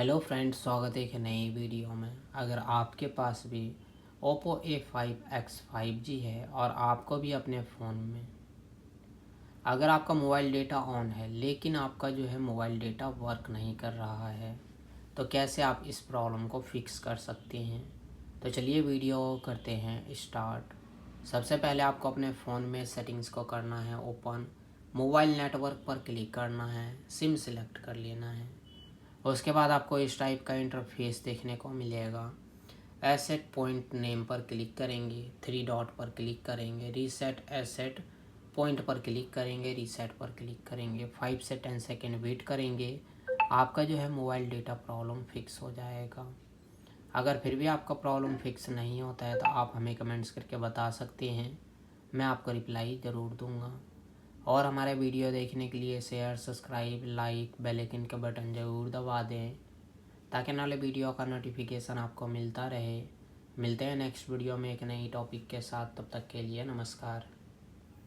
Hello friends, स्वागत है एक नई वीडियो में। अगर आपके पास भी Oppo A5X 5G है और आपको भी अपने फ़ोन में अगर आपका मोबाइल डेटा ऑन है लेकिन आपका जो है मोबाइल डेटा वर्क नहीं कर रहा है, तो कैसे आप इस प्रॉब्लम को फिक्स कर सकते हैं। तो चलिए वीडियो करते हैं स्टार्ट। सबसे पहले आपको अपने फ़ोन में सेटिंग्स को करना है ओपन, मोबाइल नेटवर्क पर क्लिक करना है, सिम सिलेक्ट कर लेना है। उसके बाद आपको इस टाइप का इंटरफेस देखने को मिलेगा। एसेट पॉइंट नेम पर क्लिक करेंगे, थ्री डॉट पर क्लिक करेंगे, रीसेट एसेट पॉइंट पर क्लिक करेंगे, रीसेट पर क्लिक करेंगे, 5 से 10 सेकेंड वेट करेंगे। आपका जो है मोबाइल डेटा प्रॉब्लम फिक्स हो जाएगा। अगर फिर भी आपका प्रॉब्लम फिक्स नहीं होता है तो आप हमें कमेंट्स करके बता सकते हैं, मैं आपको रिप्लाई ज़रूर दूंगा। और हमारे वीडियो देखने के लिए share, subscribe, like, bell icon का बटन ज़रूर दबा दें ताकि नाले वीडियो का नोटिफिकेशन आपको मिलता रहे। मिलते हैं नेक्स्ट वीडियो में एक नई टॉपिक के साथ। तब तक के लिए नमस्कार।